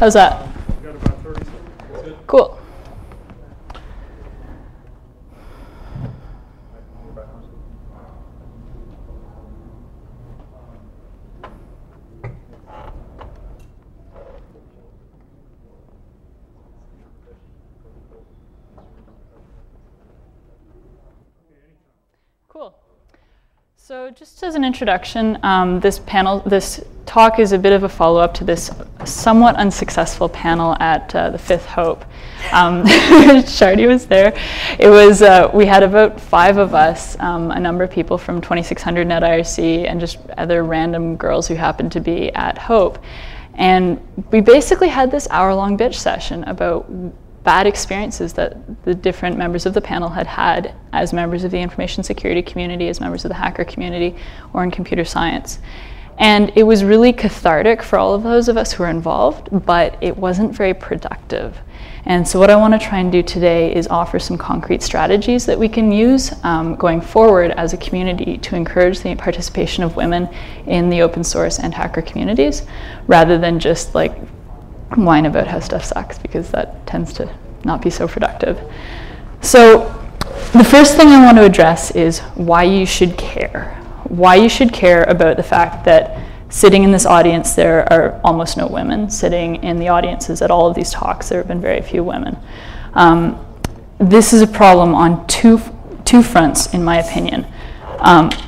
How's that? Got about 30 seconds. Cool. Cool. So just as an introduction, this talk is a bit of a follow-up to this somewhat unsuccessful panel at the Fifth Hope. Shardy was there. It was, we had about 5 of us, a number of people from 2600 Net IRC and just other random girls who happened to be at Hope. And we basically had this hour-long bitch session about bad experiences that the different members of the panel had had as members of the information security community, as members of the hacker community, or in computer science. And it was really cathartic for all of those of us who were involved, but it wasn't very productive. And so what I want to try and do today is offer some concrete strategies that we can use going forward as a community to encourage the participation of women in the open source and hacker communities, rather than just like whine about how stuff sucks, because that tends to not be so productive. So the first thing I want to address is why you should care. Why you should care about the fact that sitting in this audience, there are almost no women. Sitting in the audiences at all of these talks, there have been very few women. This is a problem on two fronts, in my opinion.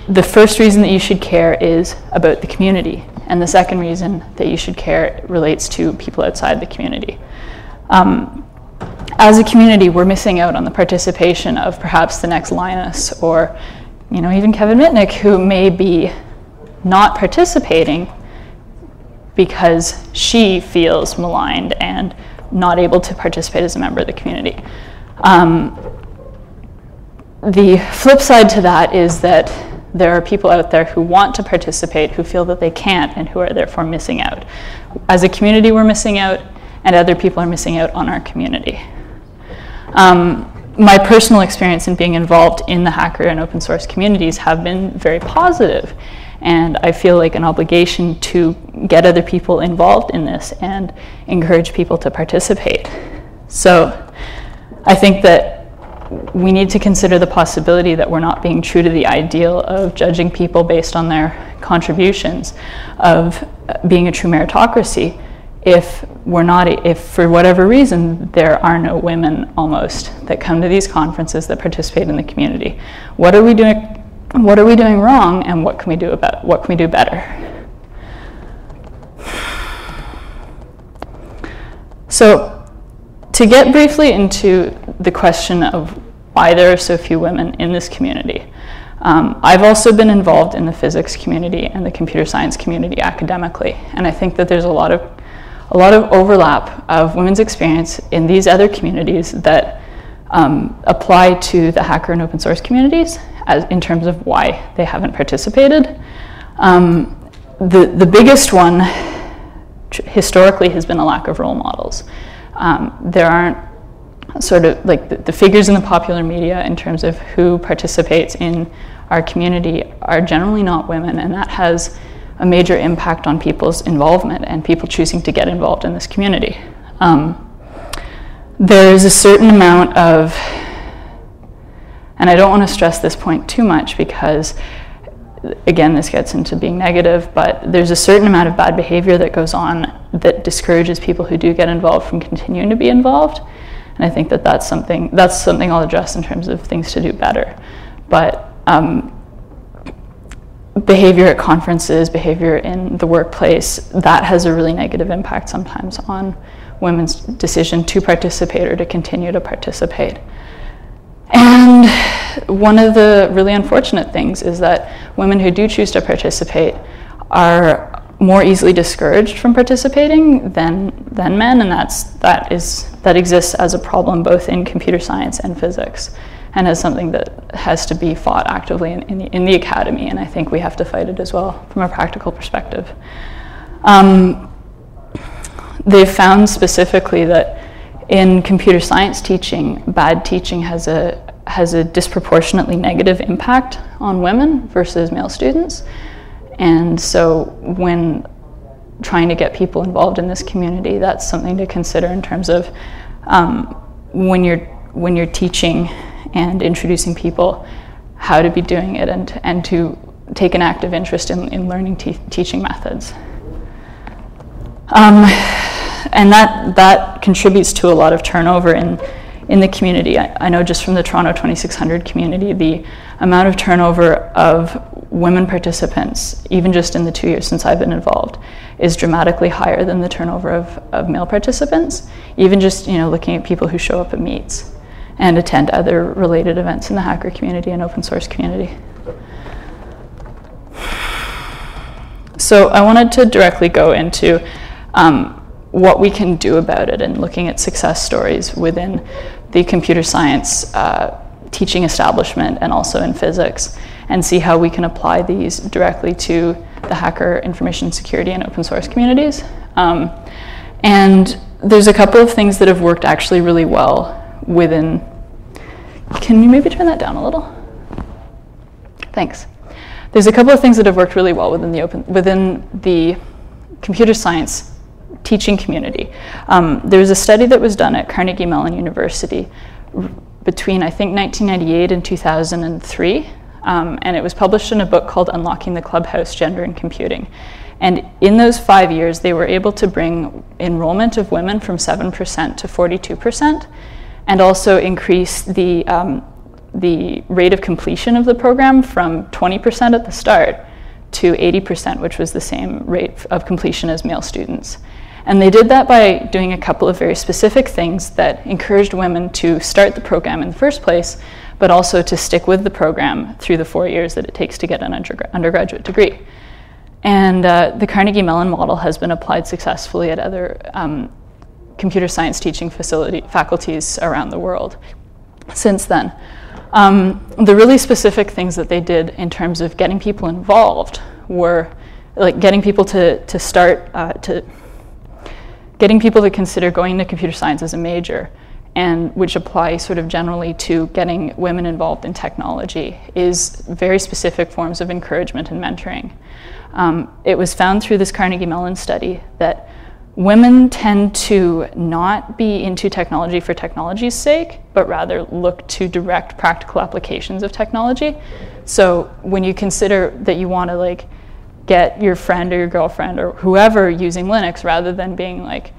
The first reason that you should care is about the community. And the second reason that you should care relates to people outside the community. As a community, we're missing out on the participation of perhaps the next Linus, or even Kevin Mitnick, who may be not participating because she feels maligned and not able to participate as a member of the community. The flip side to that is that there are people out there who want to participate, who feel that they can't, and who are therefore missing out. As a community, we're missing out, and other people are missing out on our community. My personal experience in being involved in the hacker and open source communities have been very positive, and I feel like an obligation to get other people involved in this and encourage people to participate. So I think that we need to consider the possibility that we're not being true to the ideal of judging people based on their contributions, of being a true meritocracy, if for whatever reason there are no women almost that come to these conferences that participate in the community. What are we doing wrong, and what can we do better? So to get briefly into the question of why there are so few women in this community, I've also been involved in the physics community and the computer science community academically, and I think that there's a lot of overlap of women's experience in these other communities that apply to the hacker and open source communities in terms of why they haven't participated. The biggest one historically has been a lack of role models. There aren't sort of like the figures in the popular media in terms of who participates in our community are generally not women, and that has a major impact on people's involvement and people choosing to get involved in this community. There's a certain amount of, and I don't want to stress this point too much because, again, this gets into being negative, but there's a certain amount of bad behavior that goes on that discourages people who do get involved from continuing to be involved. And I think that that's something I'll address in terms of things to do better. But behavior at conferences, behavior in the workplace, that has a really negative impact sometimes on women's decision to participate or to continue to participate. And one of the really unfortunate things is that women who do choose to participate are more easily discouraged from participating than men, and that exists as a problem both in computer science and physics, and as something that has to be fought actively in the academy, and I think we have to fight it as well from a practical perspective. They've found specifically that in computer science teaching, bad teaching has a has a disproportionately negative impact on women versus male students. And so when trying to get people involved in this community, that's something to consider in terms of when you're teaching and introducing people how to be doing it, and to take an active interest in learning teaching methods. And that contributes to a lot of turnover in the community. I know just from the Toronto 2600 community, the amount of turnover of women participants, even just in the 2 years since I've been involved, is dramatically higher than the turnover of male participants, even just looking at people who show up at meets and attend other related events in the hacker community and open source community. So I wanted to directly go into what we can do about it, and looking at success stories within the computer science teaching establishment and also in physics, and see how we can apply these directly to the hacker, information security, and open source communities. And there's a couple of things that have worked actually really well within. Can you maybe turn that down a little? Thanks. There's a couple of things that have worked really well within the computer science teaching community. There was a study that was done at Carnegie Mellon University between, I think, 1998 and 2003, and it was published in a book called Unlocking the Clubhouse: Gender in Computing. And in those 5 years, they were able to bring enrollment of women from 7% to 42%, and also increase the rate of completion of the program from 20% at the start to 80%, which was the same rate of completion as male students. And they did that by doing a couple of very specific things that encouraged women to start the program in the first place, but also to stick with the program through the 4 years that it takes to get an undergraduate degree. And the Carnegie Mellon model has been applied successfully at other computer science teaching faculties around the world since then. The really specific things that they did in terms of getting people involved were like getting people getting people to consider going into computer science as a major, and which apply sort of generally to getting women involved in technology, is very specific forms of encouragement and mentoring. It was found through this Carnegie Mellon study that women tend to not be into technology for technology's sake, but rather look to direct practical applications of technology. So when you consider that you want to get your friend or your girlfriend or whoever using Linux, rather than being like,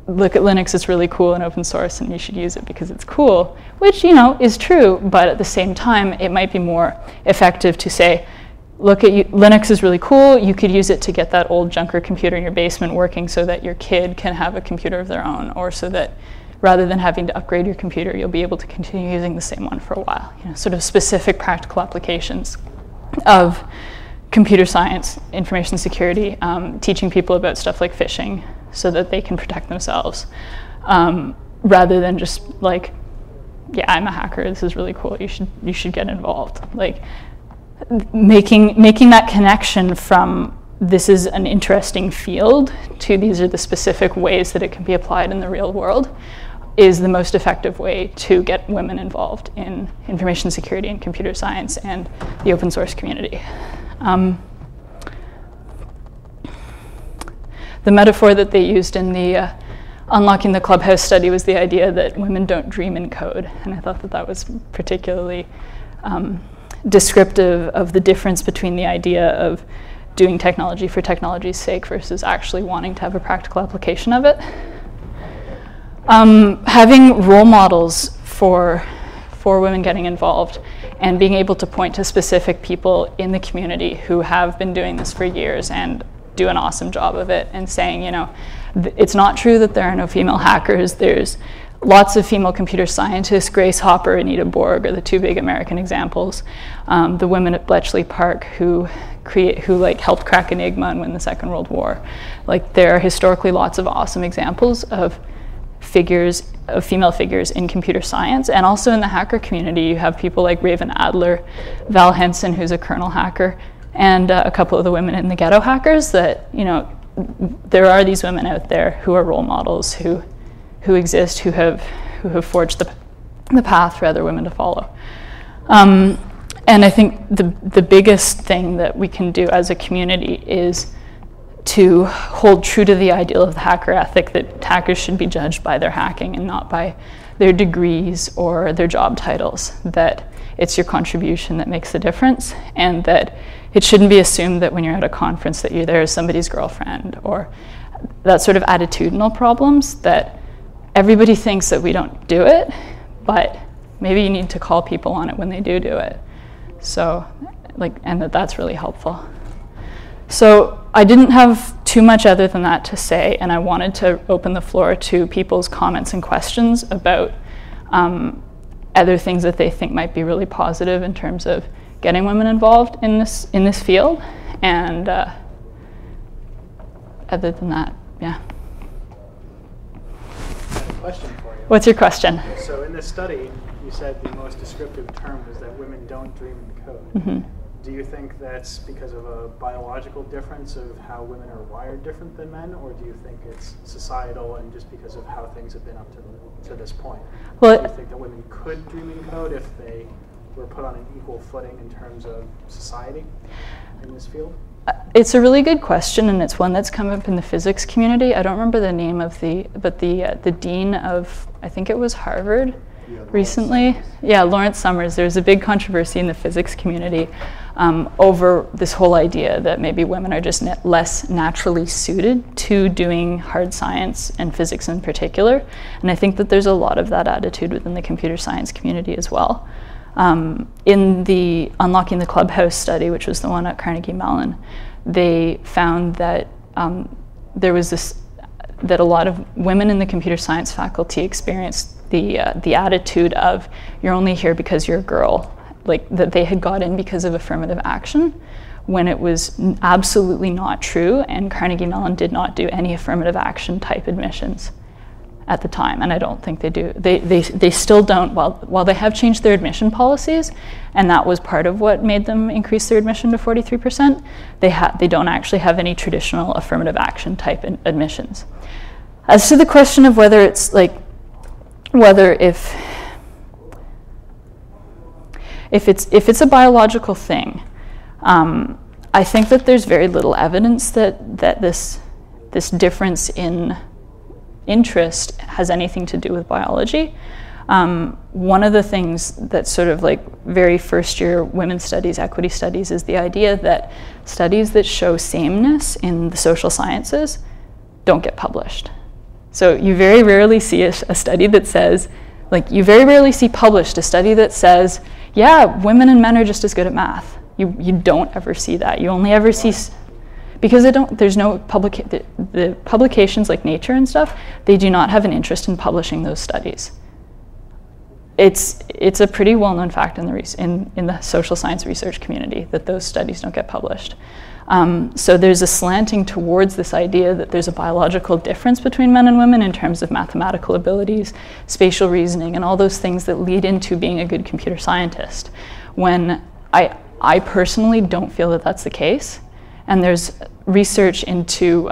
look at Linux, it's really cool and open source and you should use it because it's cool, which is true, but at the same time it might be more effective to say, look at Linux is really cool, you could use it to get that old junker computer in your basement working so that your kid can have a computer of their own, or so that rather than having to upgrade your computer, you'll be able to continue using the same one for a while. Sort of specific practical applications of computer science, information security, teaching people about stuff like phishing so that they can protect themselves, rather than just like, yeah, I'm a hacker, this is really cool, you should get involved. Like making that connection from this is an interesting field to these are the specific ways that it can be applied in the real world is the most effective way to get women involved in information security and computer science and the open source community. The metaphor that they used in the Unlocking the Clubhouse study was the idea that women don't dream in code, and I thought that was particularly descriptive of the difference between the idea of doing technology for technology's sake versus actually wanting to have a practical application of it. Having role models for women getting involved and being able to point to specific people in the community who have been doing this for years and do an awesome job of it, and saying, it's not true that there are no female hackers. There's lots of female computer scientists. Grace Hopper, Anita Borg are the two big American examples. The women at Bletchley Park who helped crack Enigma and win the Second World War. There are historically lots of awesome examples of female figures in computer science, and also in the hacker community. You have people like Raven Adler, Val Henson, who's a kernel hacker, and a couple of the women in the ghetto hackers. That there are these women out there who are role models, who exist, who have forged the path for other women to follow. And I think the biggest thing that we can do as a community is to hold true to the ideal of the hacker ethic, that hackers should be judged by their hacking and not by their degrees or their job titles, that it's your contribution that makes the difference, and that it shouldn't be assumed that when you're at a conference that you're there as somebody's girlfriend, or that sort of attitudinal problems, that everybody thinks that we don't do it, but maybe you need to call people on it when they do it. So, and that's really helpful. So I didn't have too much other than that to say, and I wanted to open the floor to people's comments and questions about other things that they think might be really positive in terms of getting women involved in this field. And other than that, yeah. I have a question for you. What's your question? So in this study, you said the most descriptive term was that women don't dream in code. Mm-hmm. Do you think that's because of a biological difference of how women are wired different than men, or do you think it's societal and just because of how things have been up to this point? Well, do you think that women could dream in code if they were put on an equal footing in terms of society in this field? It's a really good question, and it's one that's come up in the physics community. I don't remember the name of the dean of, I think it was Harvard recently. Yeah, Lawrence Summers. There's a big controversy in the physics community over this whole idea that maybe women are just less naturally suited to doing hard science and physics in particular. And I think that there's a lot of that attitude within the computer science community as well. In the Unlocking the Clubhouse study, which was the one at Carnegie Mellon, they found that there was that a lot of women in the computer science faculty experienced the attitude of, you're only here because you're a girl, like that they had got in because of affirmative action, when it was absolutely not true, and Carnegie Mellon did not do any affirmative action type admissions at the time, and I don't think they do. They still don't, while they have changed their admission policies, and that was part of what made them increase their admission to 43%, they don't actually have any traditional affirmative action type admissions. As to the question of whether it's if it's a biological thing, I think that there's very little evidence that this difference in interest has anything to do with biology. One of the things that sort of very first year women's studies, equity studies, is the idea that studies that show sameness in the social sciences don't get published. So you very rarely see a study that says, you very rarely see published a study that says, yeah, women and men are just as good at math. You don't ever see that. You only ever see, because there's no the publications like Nature and stuff, they do not have an interest in publishing those studies. It's a pretty well-known fact in the social science research community that those studies don't get published. So there's a slanting towards this idea that there's a biological difference between men and women in terms of mathematical abilities, spatial reasoning, and all those things that lead into being a good computer scientist, when I personally don't feel that that's the case. And there's research into,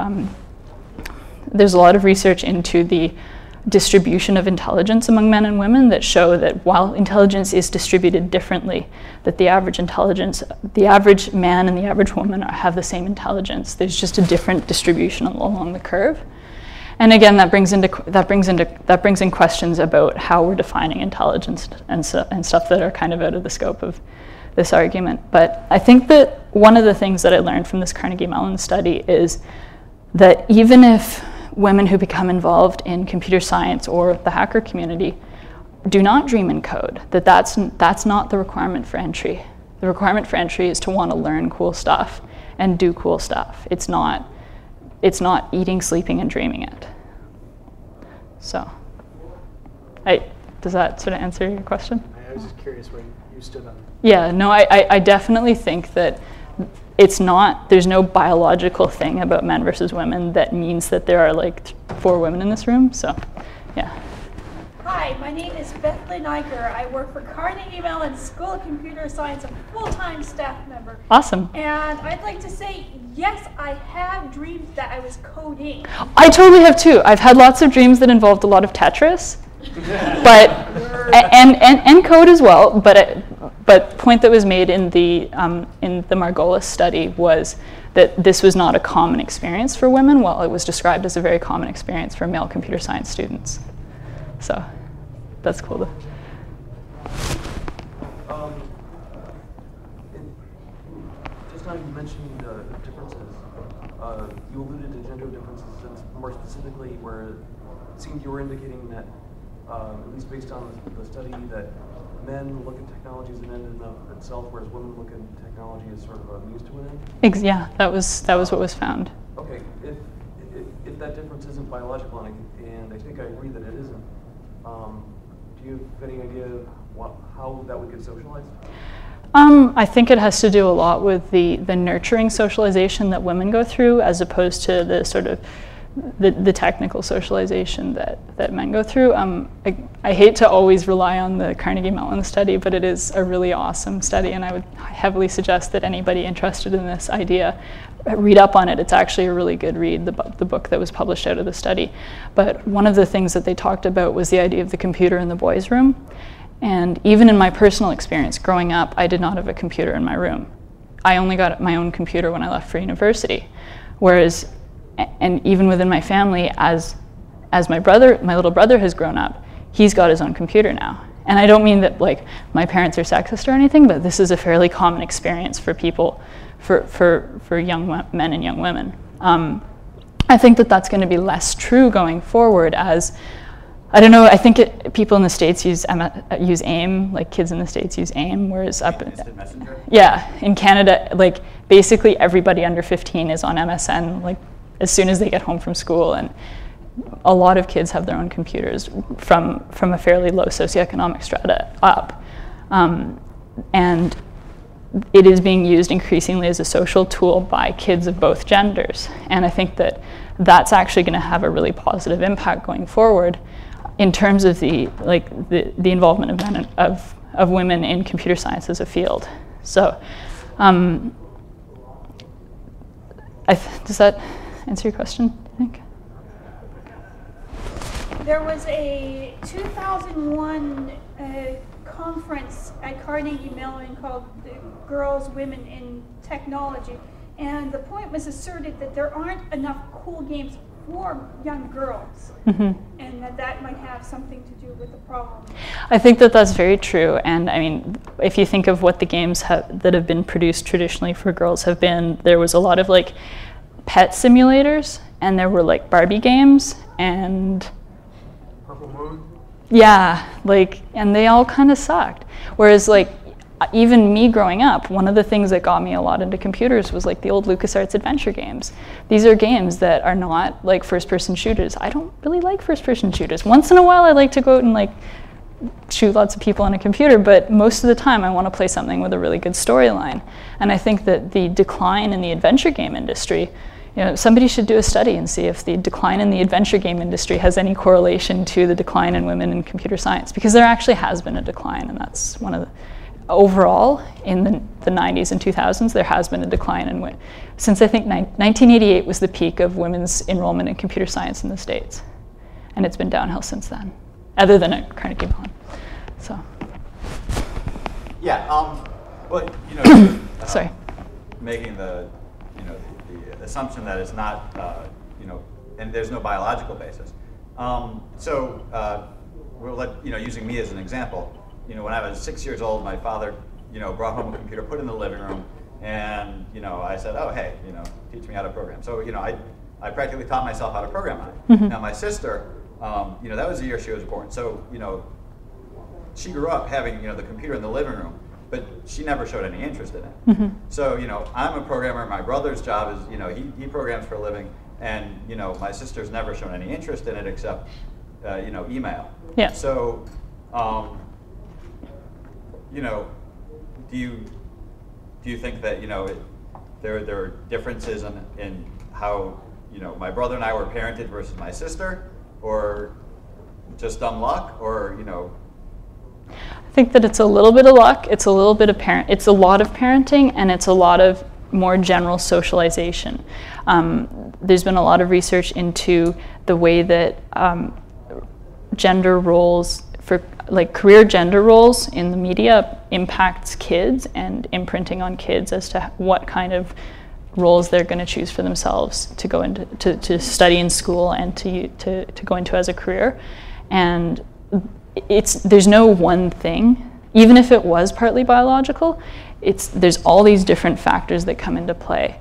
there's a lot of research into the distribution of intelligence among men and women that show that while intelligence is distributed differently, that the average man and the average woman have the same intelligence. There's just a different distribution along the curve. And again, that brings in questions about how we're defining intelligence and stuff that are kind of out of the scope of this argument. But I think that one of the things that I learned from this Carnegie Mellon study is that even if women who become involved in computer science or the hacker community do not dream in code, that's not the requirement for entry. The requirement for entry is to want to learn cool stuff and do cool stuff. It's not eating, sleeping, and dreaming it. So, does that sort of answer your question? I was just curious where you stood on it. Yeah, no, I definitely think that there's no biological thing about men versus women that means that there are 4 women in this room, so, yeah. Hi, my name is Beth Lynn Iker. I work for Carnegie Mellon School of Computer Science, a full-time staff member. Awesome. And I'd like to say, yes, I have dreams that I was coding. I totally have too. I've had lots of dreams that involved a lot of Tetris, but and code as well, but point that was made in the Margolis study was that this was not a common experience for women, while it was described as a very common experience for male computer science students. So that's cool. Just now you mentioned differences. You alluded to gender differences, and more specifically, where it seemed you were indicating that, at least based on the study, that men look at technology as an end in of itself, whereas women look at technology as sort of a means to an end? Yeah, that was what was found. Okay, if that difference isn't biological, and I think I agree that it isn't, do you have any idea how that would get socialized? I think it has to do a lot with the nurturing socialization that women go through, as opposed to the sort of the technical socialization that men go through. I hate to always rely on the Carnegie Mellon study, but it is a really awesome study, and I would heavily suggest that anybody interested in this idea read up on it. It's actually a really good read, the book that was published out of the study. But one of the things that they talked about was the idea of the computer in the boys' room. And even in my personal experience growing up, I did not have a computer in my room. I only got my own computer when I left for university. Whereas, and even within my family, as my little brother has grown up, he's got his own computer now. And I don't mean that like my parents are sexist or anything, but this is a fairly common experience for people, for young men and young women. I think that that's going to be less true going forward, as I don't know. I think people in the States use AIM, like kids in the States use AIM, whereas in Canada, like basically everybody under 15 is on MSN, like as soon as they get home from school, and a lot of kids have their own computers from a fairly low socioeconomic strata up, and it is being used increasingly as a social tool by kids of both genders, and I think that that's actually going to have a really positive impact going forward in terms of the involvement of men of women in computer science as a field. So, does that answer your question, I think? There was a 2001 conference at Carnegie Mellon called Girls, Women in Technology, and the point was asserted that there aren't enough cool games for young girls, and that might have something to do with the problem. I think that that's very true, and I mean, if you think of what the games that have been produced traditionally for girls have been, there was a lot of like pet simulators, and there were like Barbie games, and Purple Moon? Yeah, like, and they all kind of sucked. Whereas like, even me growing up, one of the things that got me a lot into computers was like the old LucasArts adventure games. These are games that are not like first-person shooters. I don't really like first-person shooters. Once in a while I like to go out and like shoot lots of people on a computer, but most of the time I want to play something with a really good storyline. And I think that the decline in the adventure game industry, somebody should do a study and see if the decline in the adventure game industry has any correlation to the decline in women in computer science, because there actually has been a decline, and that's one of the overall, in the 90s and 2000s, there has been a decline in women. Since I think 1988 was the peak of women's enrollment in computer science in the States. And it's been downhill since then, other than at Carnegie Mellon. So. Yeah, well, sorry. Making the assumption that it's not, and there's no biological basis. So we'll let, using me as an example, when I was 6 years old, my father, brought home a computer, put it in the living room, and, I said, oh, hey, teach me how to program. So, I practically taught myself how to program on it. Now, my sister, that was the year she was born. So, she grew up having, the computer in the living room, but she never showed any interest in it. So, I'm a programmer. My brother's job is, he programs for a living, and, my sister's never shown any interest in it except, email. Yeah. So, do you think that there are differences in how my brother and I were parented versus my sister, or just dumb luck, or I think that it's a little bit of luck. It's a little bit of it's a lot of parenting, and it's a lot of more general socialization. There's been a lot of research into the way that gender roles for like career gender roles in the media impacts kids and imprinting on kids as to what kind of roles they're going to choose for themselves to go into to study in school and to go into as a career. And there's no one thing, even if it was partly biological. There's all these different factors that come into play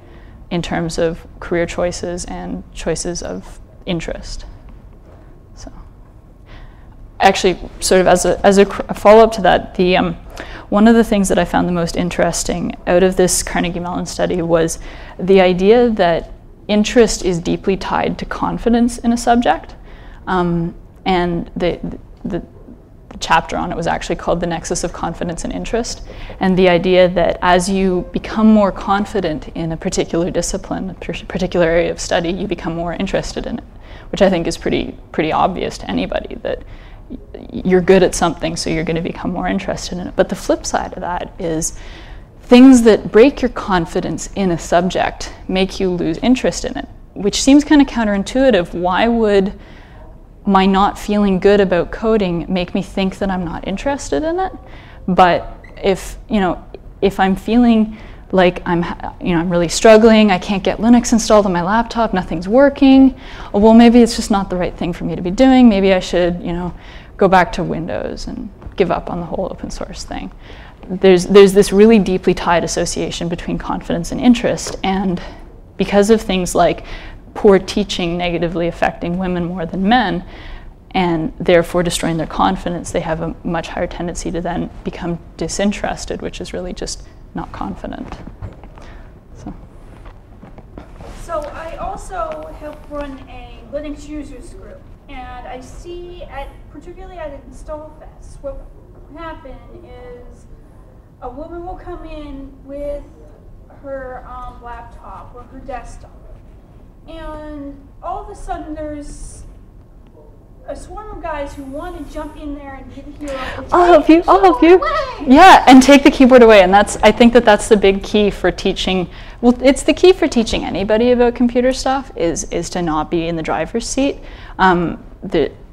in terms of career choices and choices of interest. So, actually, sort of as a follow-up to that, one of the things that I found the most interesting out of this Carnegie Mellon study was the idea that interest is deeply tied to confidence in a subject, and the chapter on it was actually called The Nexus of Confidence and Interest, and the idea that as you become more confident in a particular discipline, a particular area of study, you become more interested in it, which I think is pretty obvious to anybody, that you're good at something, so you're going to become more interested in it. But the flip side of that is things that break your confidence in a subject make you lose interest in it, which seems kind of counterintuitive. Why would my not feeling good about coding make me think that I'm not interested in it? But if I'm feeling like I'm really struggling, I can't get Linux installed on my laptop, nothing's working, well, maybe it's just not the right thing for me to be doing. Maybe I should, go back to Windows and give up on the whole open source thing. There's this really deeply tied association between confidence and interest, and because of things like poor teaching negatively affecting women more than men, and therefore destroying their confidence, they have a much higher tendency to then become disinterested, which is really just not confident. So I also help run a Linux users group, and I see, particularly at InstallFest, what will happen is a woman will come in with her laptop or her desktop, and all of a sudden there's a swarm of guys who want to jump in there and be the hero. I'll help you. Yeah, and take the keyboard away. And I think that's the big key for teaching. Well, it's the key for teaching anybody about computer stuff is to not be in the driver's seat.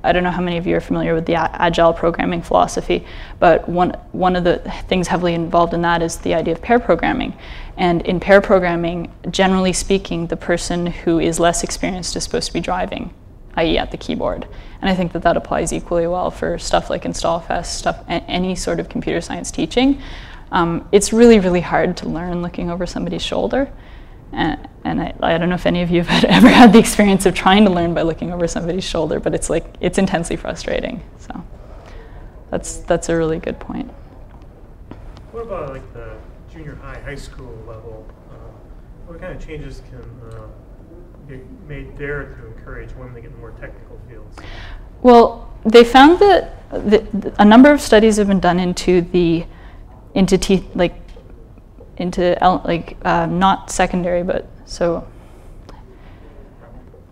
I don't know how many of you are familiar with the agile programming philosophy, but one of the things heavily involved in that is the idea of pair programming. And in pair programming, generally speaking, the person who is less experienced is supposed to be driving, i.e. at the keyboard. And I think that applies equally well for stuff like InstallFest, any sort of computer science teaching. It's really, really hard to learn looking over somebody's shoulder. And I don't know if any of you have ever had the experience of trying to learn by looking over somebody's shoulder, but it's intensely frustrating. So that's a really good point. What about like the junior high school level? What kind of changes can be made there to encourage women to get in more technical fields? Well, they found that a number of studies have been done into not secondary, but so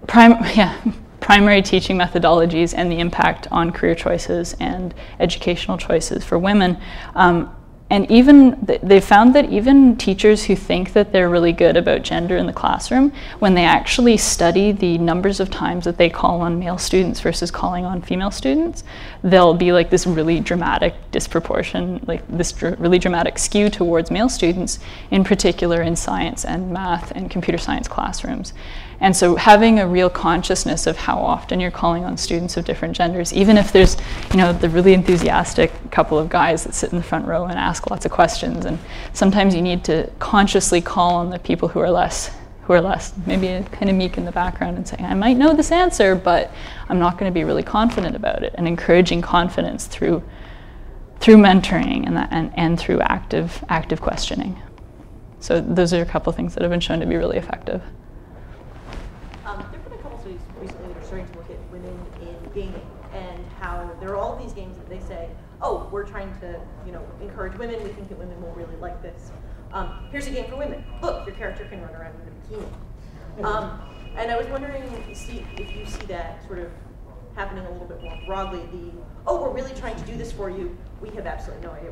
primary teaching methodologies and the impact on career choices and educational choices for women. And even they found that even teachers who think that they're really good about gender in the classroom, when they actually study the numbers of times that they call on male students versus calling on female students, there'll be like this really dramatic disproportion, like this really dramatic skew towards male students, in particular in science and math and computer science classrooms. And so having a real consciousness of how often you're calling on students of different genders, even if there's, the really enthusiastic couple of guys that sit in the front row and ask lots of questions, and sometimes you need to consciously call on the people who are less maybe kind of meek in the background and say, I might know this answer, but I'm not going to be really confident about it, and encouraging confidence through mentoring and through active questioning. So those are a couple of things that have been shown to be really effective. There have been a couple studies recently that are starting to look at women in gaming and how there are all of these games that they say, oh, we're trying to encourage women. We think that women will really like this. Here's a game for women. Look, your character can run around in a bikini. And I was wondering if you see that sort of happening a little bit more broadly. We're really trying to do this for you. We have absolutely no idea.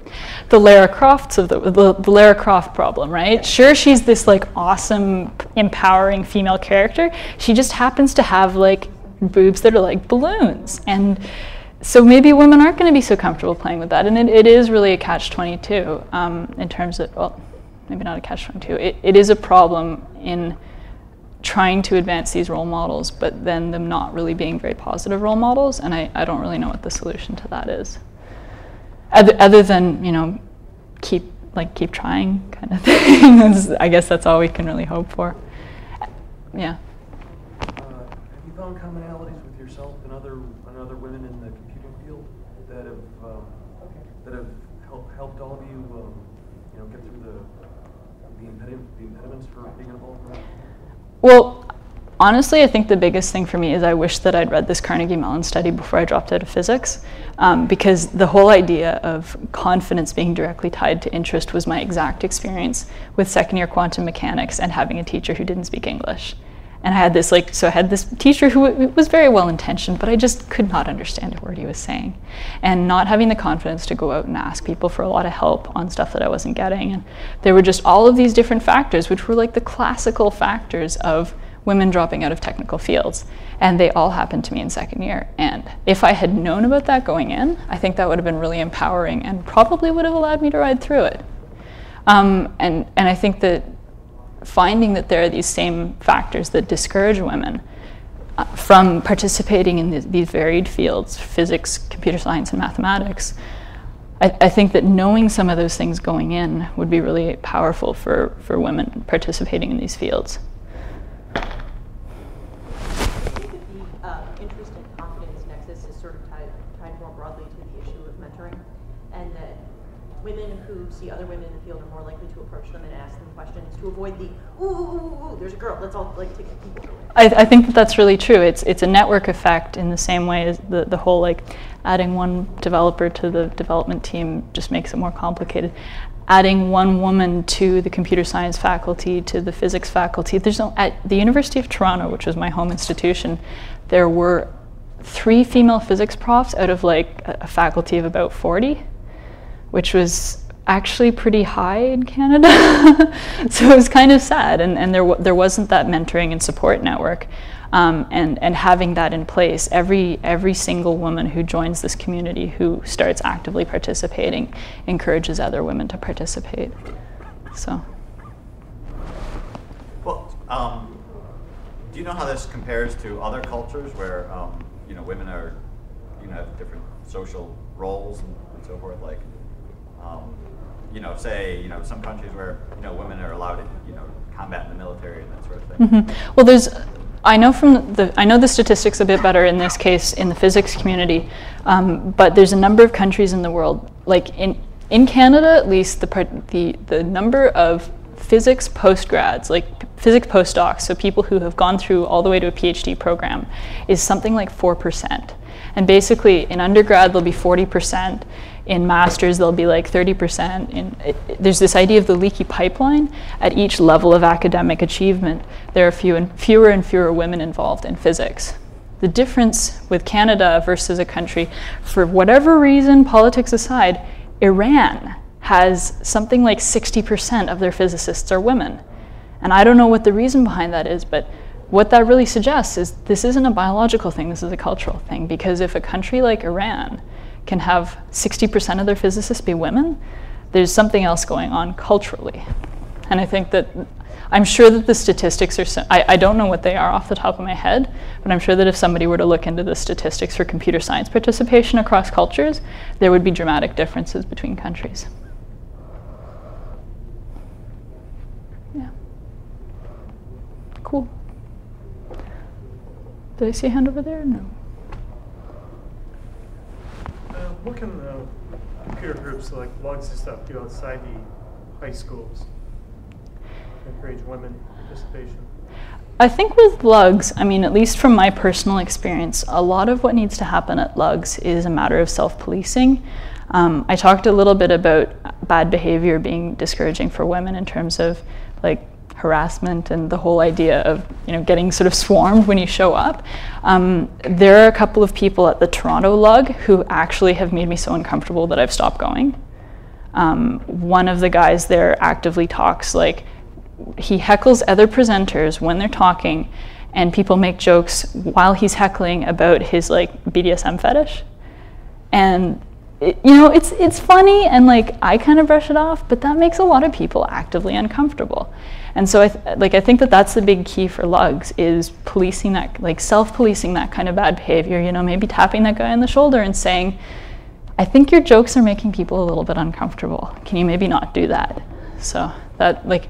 The Lara Crofts of the Lara Croft problem, right? Yeah. Sure, she's this like awesome, empowering female character. She just happens to have like boobs that are like balloons, and so maybe women aren't going to be so comfortable playing with that, and it is really a catch-22 in terms of, well, maybe not a catch-22. It is a problem in trying to advance these role models, but then them not really being very positive role models, and I don't really know what the solution to that is. Other than, you know, keep trying kind of thing. I guess that's all we can really hope for. Yeah. Have you found commonalities with yourself and other women in the computing field that have helped all of you, you know, get through the impediments for being involved in that? Well, honestly, I think the biggest thing for me is I wish that I'd read this Carnegie Mellon study before I dropped out of physics, because the whole idea of confidence being directly tied to interest was my exact experience with second-year quantum mechanics and having a teacher who didn't speak English. And I had this teacher who was very well-intentioned, but I just could not understand a word he was saying. And not having the confidence to go out and ask people for a lot of help on stuff that I wasn't getting. And there were just all of these different factors, which were like the classical factors of women dropping out of technical fields. And they all happened to me in second year. And if I had known about that going in, I think that would have been really empowering and probably would have allowed me to ride through it. And I think that finding that there are these same factors that discourage women from participating in these varied fields, physics, computer science, and mathematics, I think that knowing some of those things going in would be really powerful for women participating in these fields. I think that the interest and confidence nexus is sort of tied more broadly to the issue of mentoring, and that women who see other women in the field are more likely to approach them and ask them questions to avoid the, ooh, there's a girl, let's all like take a people. I think that that's really true. It's a network effect in the same way as the whole like adding one developer to the development team just makes it more complicated. Adding one woman to the computer science faculty, to the physics faculty. At the University of Toronto, which was my home institution, there were 3 female physics profs out of like a faculty of about 40, which was actually pretty high in Canada. So it was kind of sad, and there wasn't that mentoring and support network. And having that in place, every single woman who joins this community who starts actively participating encourages other women to participate. So. Well, do you know how this compares to other cultures where you know, women are, you know, have different social roles and so forth? Like, you know, say, you know, some countries where, you know, women are allowed to, you know, combat in the military and that sort of thing. Mm-hmm. Well, I know the statistics a bit better in this case in the physics community, but there's a number of countries in the world, like in Canada at least, the number of physics postgrads, like physics postdocs, so people who have gone through all the way to a PhD program, is something like 4%. And basically in undergrad there'll be 40%, in masters there'll be like 30%. There's this idea of the leaky pipeline. At each level of academic achievement, there are fewer and fewer women involved in physics. The difference with Canada versus a country, for whatever reason, politics aside, Iran has something like 60% of their physicists are women. And I don't know what the reason behind that is, but what that really suggests is this isn't a biological thing, this is a cultural thing. Because if a country like Iran can have 60% of their physicists be women, there's something else going on culturally. And I think that, I'm sure that the statistics are, I don't know what they are off the top of my head, but I'm sure that if somebody were to look into the statistics for computer science participation across cultures, there would be dramatic differences between countries. Yeah. Cool. Did I see a hand over there? No. What can computer groups like lugs and stuff do outside the high schools to encourage women participation? I think with lugs, I mean, at least from my personal experience, a lot of what needs to happen at lugs is a matter of self-policing. I talked a little bit about bad behavior being discouraging for women in terms of like harassment and the whole idea of, you know, getting sort of swarmed when you show up. There are a couple of people at the Toronto lug who actually have made me so uncomfortable that I've stopped going. One of the guys there actively talks, like, he heckles other presenters when they're talking, and people make jokes while he's heckling about his like BDSM fetish. And it's funny, and like I kind of brush it off, but that makes a lot of people actively uncomfortable. And so I think that that's the big key for lugs, is policing that, like self-policing that kind of bad behavior. Maybe tapping that guy on the shoulder and saying, I think your jokes are making people a little bit uncomfortable. Can you maybe not do that? So that, like,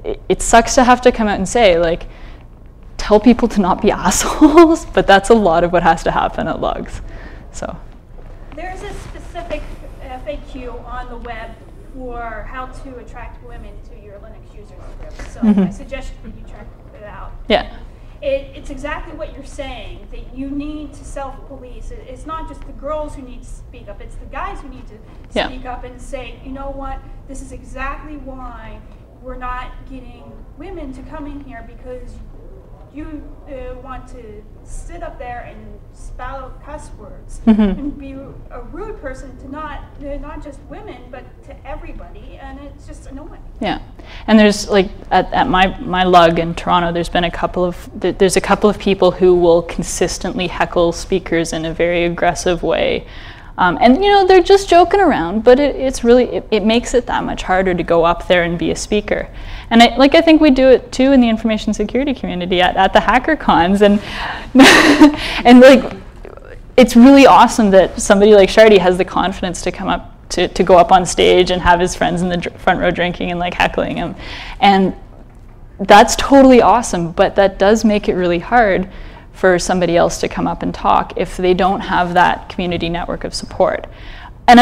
it sucks to have to come out and say, like, tell people to not be assholes, but that's a lot of what has to happen at lugs. So there's a specific FAQ on the web for how to attract women to your Linux users group. So I suggest that you check it out. Yeah. It's exactly what you're saying, that you need to self-police. It's not just the girls who need to speak up, it's the guys who need to speak up and say, you know what, this is exactly why we're not getting women to come in here, because you want to sit up there and spout out cuss words and be a rude person to not just women, but to everybody, and it's just annoying. Yeah, and there's like at my lug in Toronto, there's a couple of people who will consistently heckle speakers in a very aggressive way. And they're just joking around, but it makes it that much harder to go up there and be a speaker. And I think we do it too in the information security community at the hacker cons, and and like it's really awesome that somebody like Shardy has the confidence to come up to go up on stage and have his friends in the front row drinking and like heckling him, and that's totally awesome. But that does make it really hard for somebody else to come up and talk if they don't have that community network of support. And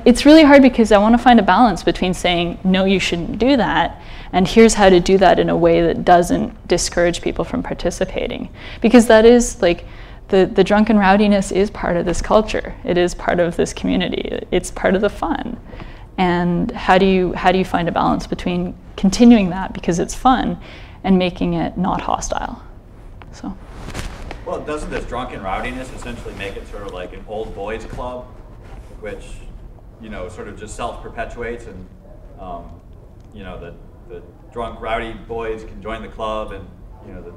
it's really hard, because I want to find a balance between saying, no, you shouldn't do that, and here's how to do that in a way that doesn't discourage people from participating. Because that is, like, the drunken rowdiness is part of this culture. It is part of this community. It's part of the fun. And how do you find a balance between continuing that because it's fun and making it not hostile? So. Well, doesn't this drunken rowdiness essentially make it sort of like an old boys club, which, sort of just self-perpetuates, and, the drunk rowdy boys can join the club, and, the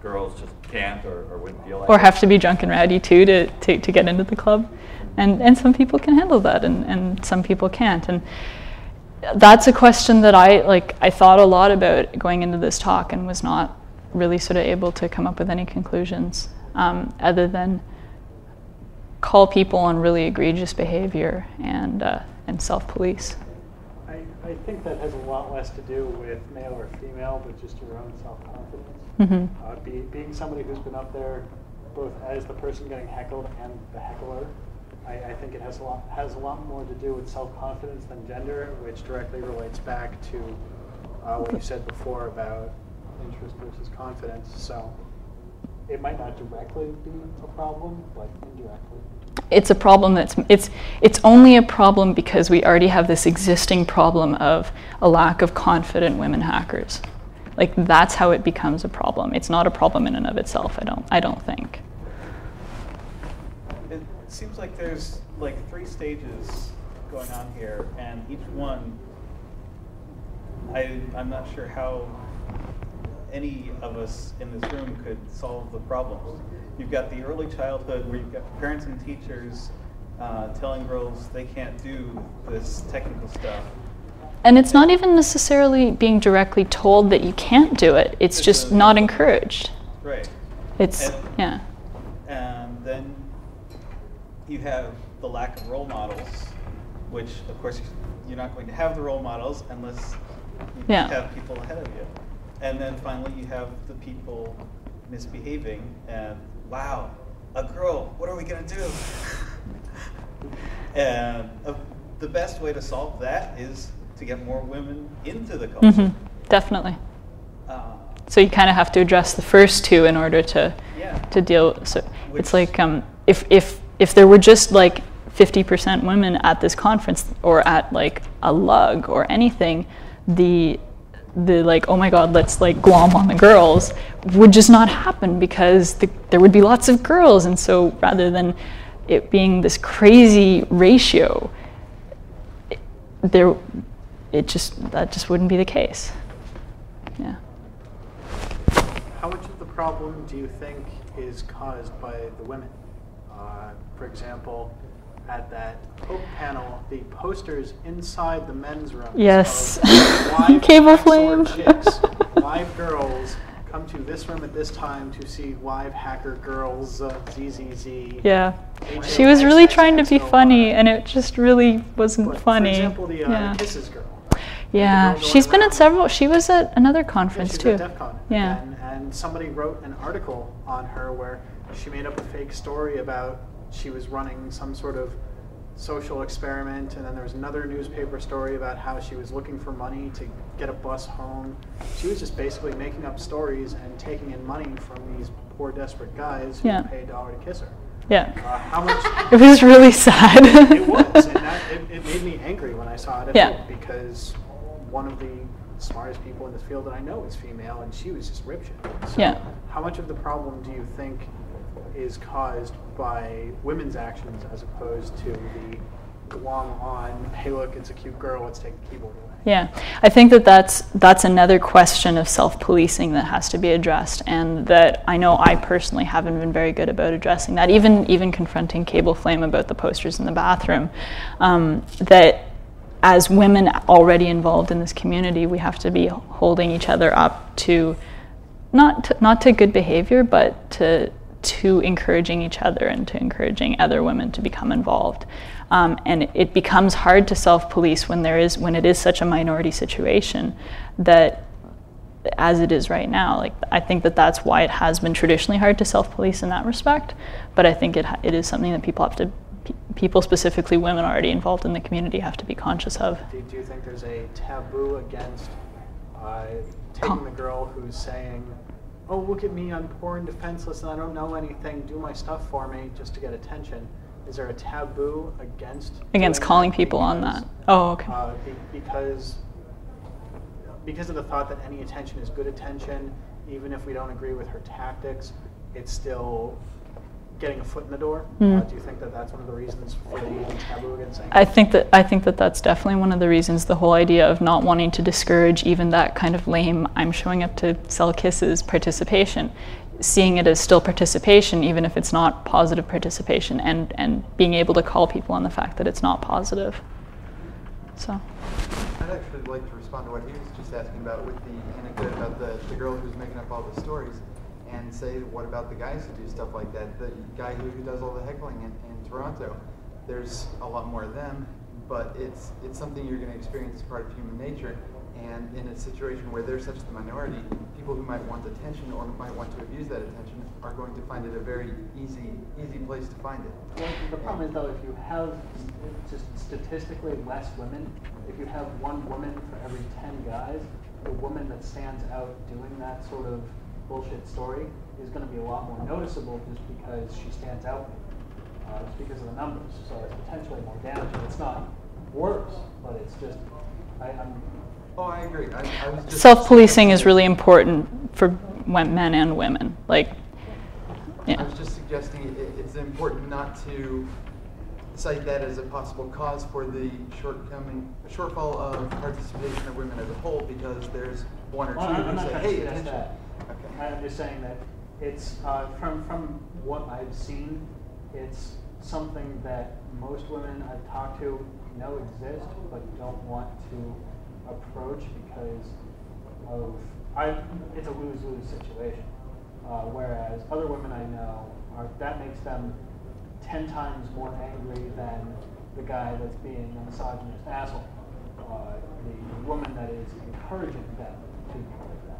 girls just can't or wouldn't feel like or it. have to be drunk and rowdy too to get into the club. And some people can handle that, and some people can't. And that's a question that I thought a lot about going into this talk, and was not really sort of able to come up with any conclusions other than call people on really egregious behavior and self-police. I think that has a lot less to do with male or female, but just your own self-confidence. Being somebody who's been up there both as the person getting heckled and the heckler, I think it has a lot more to do with self-confidence than gender, which directly relates back to what you said before about interest versus confidence. So it might not directly be a problem, but indirectly. It's a problem it's only a problem because we already have this existing problem of a lack of confident women hackers. Like, that's how it becomes a problem. It's not a problem in and of itself, I don't think. It seems like there's like 3 stages going on here, and each one, I'm not sure how any of us in this room could solve the problems. You've got the early childhood where you've got parents and teachers telling girls they can't do this technical stuff. And it's not even necessarily being directly told that you can't do it. It's just not encouraged. Right. Yeah. And then you have the lack of role models, which, of course, you're not going to have the role models unless you have people ahead of you. And then finally you have the people misbehaving, and wow, a girl, what are we going to do? And the best way to solve that is to get more women into the culture. Definitely. So you kind of have to address the first 2 in order to deal. So it's like if there were just like 50% women at this conference, or at like a lug or anything, the like, oh my God, let's like glom on the girls would just not happen, because there would be lots of girls. And so rather than it being this crazy ratio, that just wouldn't be the case. Yeah. How much of the problem do you think is caused by the women? For example, at that Hope panel, the posters inside the men's room. Yes. Live Cable hacksaw flame. chicks, live girls, come to this room at this time to see live hacker girls, ZZZ. Yeah. She was really trying to be funny, and it just really wasn't funny. For example, the yeah. Kisses girl. Yeah, she's been at several. She was at another conference too. too. At DEF CON. Yeah. And somebody wrote an article on her where she made up a fake story about she was running some sort of social experiment, and then there was another newspaper story about how she was looking for money to get a bus home. She was just basically making up stories and taking in money from these poor, desperate guys who pay $1 to kiss her. Yeah. How much? It was really sad. It was, and it made me angry when I saw it. Because one of the smartest people in this field that I know is female, and she was just ripshit. So how much of the problem do you think is caused by women's actions as opposed to the glom on, hey look, it's a cute girl, let's take the keyboard away? Yeah, I think that's another question of self-policing that has to be addressed, and that I know I personally haven't been very good about addressing that, even confronting Cable Flame about the posters in the bathroom. That as women already involved in this community, we have to be holding each other up to not to good behavior, but to encouraging each other and to encouraging other women to become involved. And it becomes hard to self-police when it is such a minority situation that, as it is right now. Like, I think that's why it has been traditionally hard to self-police in that respect. But I think it is something that people, specifically women already involved in the community, have to be conscious of. Do you think there's a taboo against taking the girl who's saying, oh, look at me, I'm poor and defenseless and I don't know anything, do my stuff for me just to get attention? Is there a taboo against calling people on that? Oh, okay. Because of the thought that any attention is good attention, even if we don't agree with her tactics, it's still getting a foot in the door. Do you think that that's one of the reasons for the taboo against saying? I think that that's definitely one of the reasons. The whole idea of not wanting to discourage even that kind of lame, I'm showing up to sell kisses participation, seeing it as still participation, even if it's not positive participation, and being able to call people on the fact that it's not positive. So. I'd actually like to respond to what he was just asking about with the anecdote about the girl who's making up all the stories, and say, what about the guys who do stuff like that? The guy who does all the heckling in Toronto. There's a lot more of them, but it's something you're going to experience as part of human nature. And in a situation where they're such the minority, people who might want attention or might want to abuse that attention are going to find it a very easy place to find it. Well, the problem is, though, if you have just statistically less women, if you have one woman for every 10 guys, the woman that stands out doing that sort of bullshit story is going to be a lot more noticeable just because she stands out, just because of the numbers. So it's potentially more damaging. It's not worse, but it's just, Oh, I agree. I was just self-policing is really important for men and women. Like, yeah. I was just suggesting it's important not to cite that as a possible cause for the shortfall of participation of women as a whole, because there's one or two who say, hey, attention. Okay. I'm just saying that it's, from what I've seen, it's something that most women I've talked to know exist, but don't want to approach because of, it's a lose-lose situation. Whereas other women I know, that makes them 10 times more angry than the guy that's being a misogynist asshole. The woman that is encouraging them to be like that.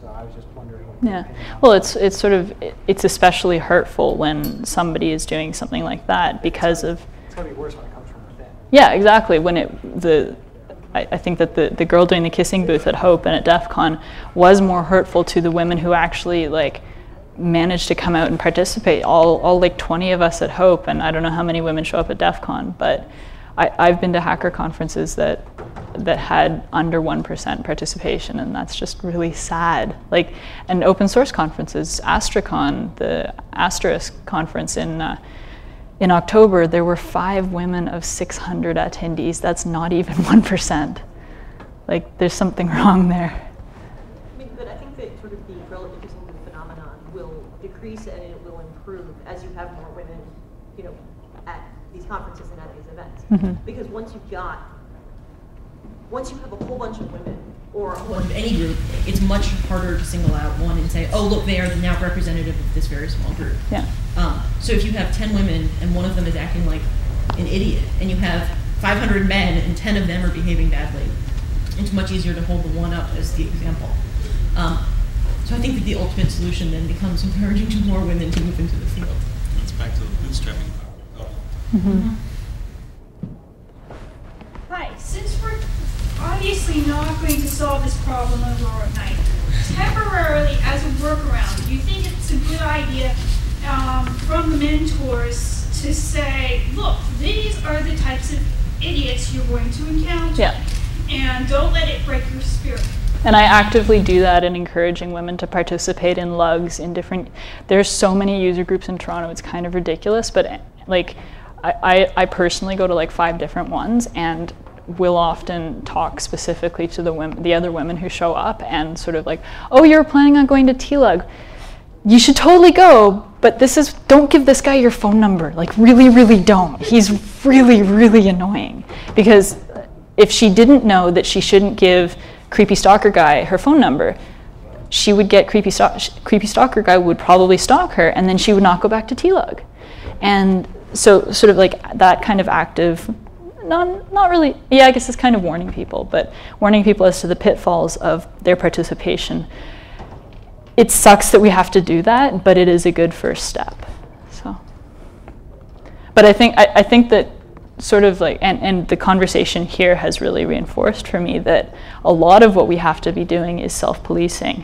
So I was just wondering. Yeah. Well, it's especially hurtful when somebody is doing something like that because of. It's gonna be worse when it comes from within. Yeah, exactly. I think that the girl doing the kissing booth at Hope and at DEF CON was more hurtful to the women who actually managed to come out and participate. All 20 of us at Hope, and I don't know how many women show up at DEF CON, but I've been to hacker conferences that had under 1% participation, and that's just really sad. And open source conferences, AstraCon, the Asterisk conference in October, there were 5 women of 600 attendees. That's not even 1%. There's something wrong there. But I think that sort of the relative kissing booth phenomenon will decrease and it will improve as you have more women these conferences and at these events. Mm-hmm. Because once you have a whole bunch of women, or a whole Of any group, it's much harder to single out one and say, oh, look, they are now representative of this very small group. Yeah. So if you have 10 women and one of them is acting like an idiot, and you have 500 men and 10 of them are behaving badly, it's much easier to hold the one up as the example. So I think that the ultimate solution then becomes encouraging to more women to move into the field. That's back to the bootstrapping part. Mm-hmm. Hi, since we're obviously not going to solve this problem overnight, temporarily as a workaround, do you think it's a good idea from the mentors to say, look, these are the types of idiots you're going to encounter, Yeah. and don't let it break your spirit? And I actively do that in encouraging women to participate in lugs in different, there's so many user groups in Toronto, it's kind of ridiculous, but like I personally go to like 5 different ones and will often talk specifically to the other women who show up and sort of like, oh, you're planning on going to T-Lug. You should totally go, but don't give this guy your phone number. Like really, really don't. He's really, really annoying. Because if she didn't know that she shouldn't give creepy stalker guy her phone number, she would get creepy stalker guy would probably stalk her, and then she would not go back to T-Lug. And so sort of like that kind of active, not really, yeah, I guess it's kind of warning people, but warning people as to the pitfalls of their participation. It sucks that we have to do that, but it is a good first step. So, but I think that sort of like, and the conversation here has really reinforced for me that a lot of what we have to be doing is self-policing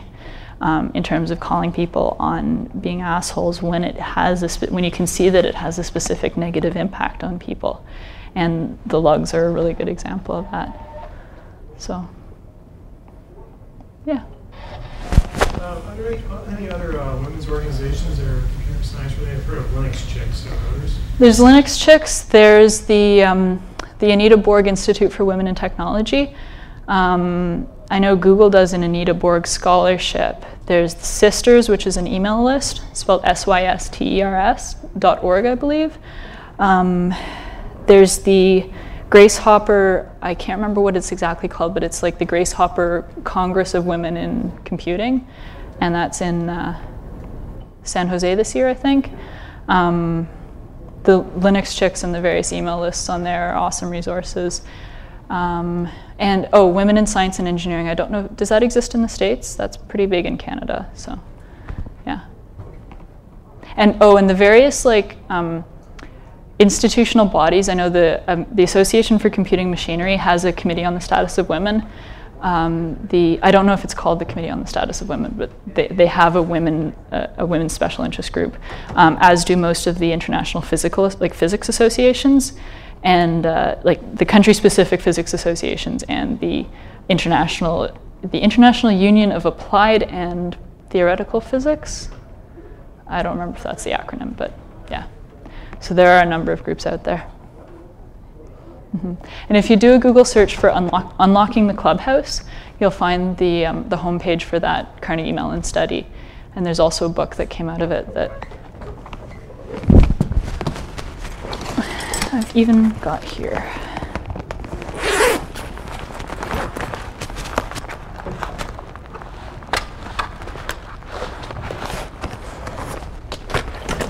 in terms of calling people on being assholes when it has when you can see that it has a specific negative impact on people, and the lugs are a really good example of that. So, yeah. Are there any other women's organizations that are computer science related? I've heard of Linux Chicks and others. There's Linux Chicks. There's the Anita Borg Institute for Women in Technology. I know Google does an Anita Borg scholarship. There's the Sisters, which is an email list, spelled SYSTERS.org, I believe. There's the Grace Hopper, I can't remember what it's exactly called, but it's like the Grace Hopper Congress of Women in Computing, and that's in San Jose this year, I think. The Linux Chicks and the various email lists on there are awesome resources. And Women in Science and Engineering, I don't know, does that exist in the States? That's pretty big in Canada, so yeah. And and the various like institutional bodies, I know the Association for Computing Machinery has a committee on the status of women. I don't know if it's called the Committee on the Status of Women, but they have a women's special interest group, as do most of the international physics associations, and like the country-specific physics associations and the International Union of Applied and Theoretical Physics. I don't remember if that's the acronym, but yeah. So there are a number of groups out there. Mm-hmm. And if you do a Google search for unlocking the clubhouse, you'll find the homepage for that Carnegie Mellon study. And there's also a book that came out of it that I've even got here.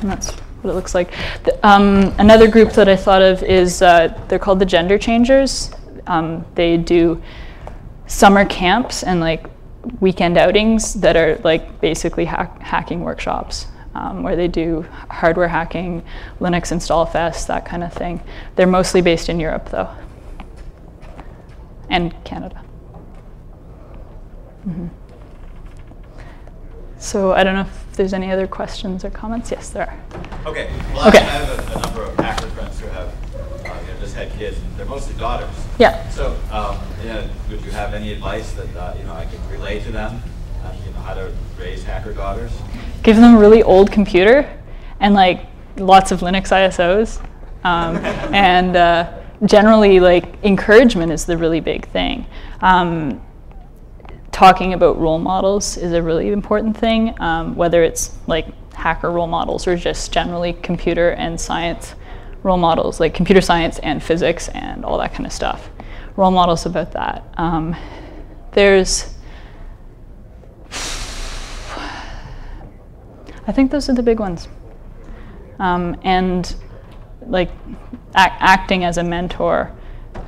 And that's what it looks like. Another group that I thought of is, they're called the Gender Changers. They do summer camps and like weekend outings that are like basically hacking workshops, where they do hardware hacking, Linux install fest, that kind of thing. They're mostly based in Europe though, and Canada. Mm-hmm. So I don't know if there's any other questions or comments. Yes, there are. Okay. Well, I have a number of hacker friends who have just had kids, and they're mostly daughters. Yeah. So, would you have any advice that I could relay to them? How to raise hacker daughters? Give them a really old computer and like lots of Linux ISOs, and generally like encouragement is the really big thing. Talking about role models is a really important thing, whether it's like hacker role models or just generally computer and science role models, like computer science and physics and all that kind of stuff. Role models about that. There's, I think those are the big ones. And like acting as a mentor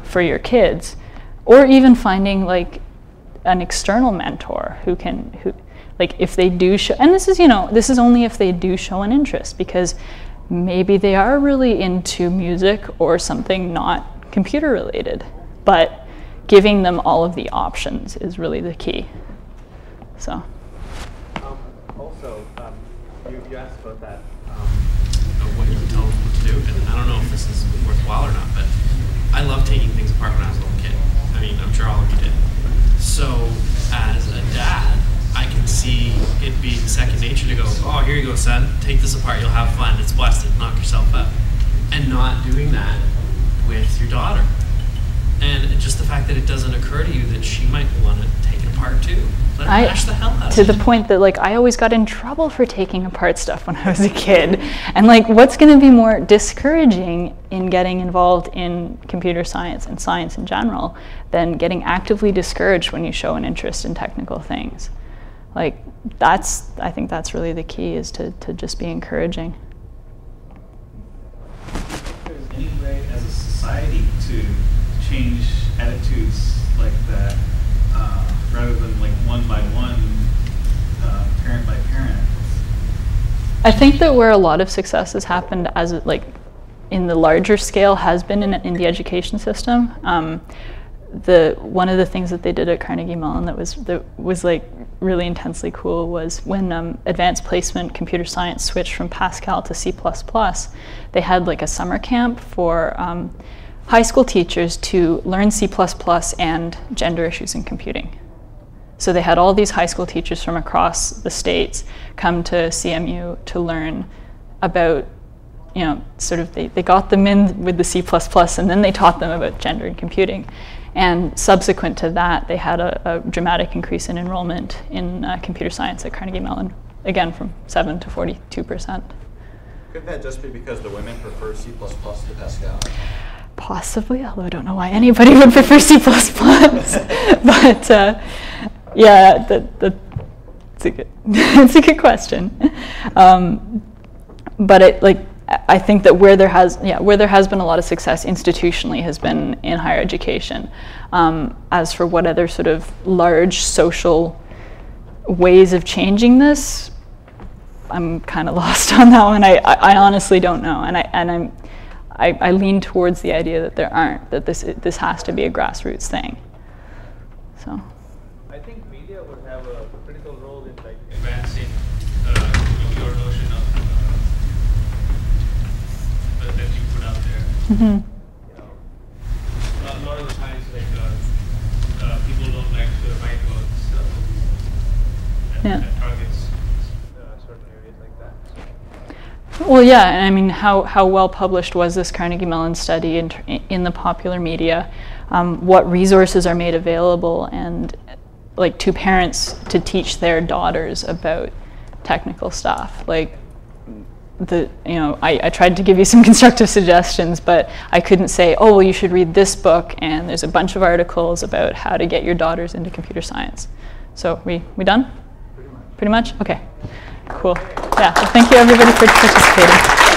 for your kids, or even finding like an external mentor who like if they do show, and this is, you know, this is only if they do show an interest, because maybe they are really into music or something not computer related, but giving them all of the options is really the key. So. Also, you asked about that. What you can tell them what to do, and I don't know if this is worthwhile or not, but I love taking things apart when I was a little kid. I mean, I'm sure all of you did. So, as a dad, I can see it being second nature to go, oh, here you go, son, take this apart, you'll have fun, it's busted, knock yourself up. And not doing that with your daughter. And just the fact that it doesn't occur to you that she might want to take it apart too. Let her mash the hell out of it. To the point that like I always got in trouble for taking apart stuff when I was a kid. And like, what's going to be more discouraging in getting involved in computer science and science in general than getting actively discouraged when you show an interest in technical things? Like I think that's really the key, is to just be encouraging. If there's any way as a society to change attitudes like that, rather than like one by one, parent by parent. I think that where a lot of success has happened as like in the larger scale has been in the education system. One of the things that they did at Carnegie Mellon that was like really intensely cool was when advanced placement computer science switched from Pascal to C++, they had like a summer camp for high school teachers to learn C++ and gender issues in computing. So they had all these high school teachers from across the states come to CMU to learn about, you know, sort of they got them in with the C++ and then they taught them about gender and computing. And subsequent to that, they had a dramatic increase in enrollment in computer science at Carnegie Mellon, again from 7 to 42%. Could that just be because the women prefer C++ to Pascal? Possibly, although I don't know why anybody would prefer C++. But yeah, it's a good question. But I think that where there has been a lot of success institutionally has been in higher education. As for what other sort of large social ways of changing this, I'm kind of lost on that one. I honestly don't know, and I lean towards the idea that there aren't, that this has to be a grassroots thing. So. I think media would have a critical role in like advancing your notion of that you put out there. Mm-hmm. You know, a lot of the times like people don't like to write about stuff that targets certain areas like that. So. Well, yeah, and I mean, how well published was this Carnegie Mellon study in the popular media? What resources are made available, and like to parents to teach their daughters about technical stuff? Like I tried to give you some constructive suggestions, but I couldn't say, oh, well, you should read this book, and there's a bunch of articles about how to get your daughters into computer science. So we done? Pretty much. Okay. Cool. Yeah. Well, thank you everybody for participating.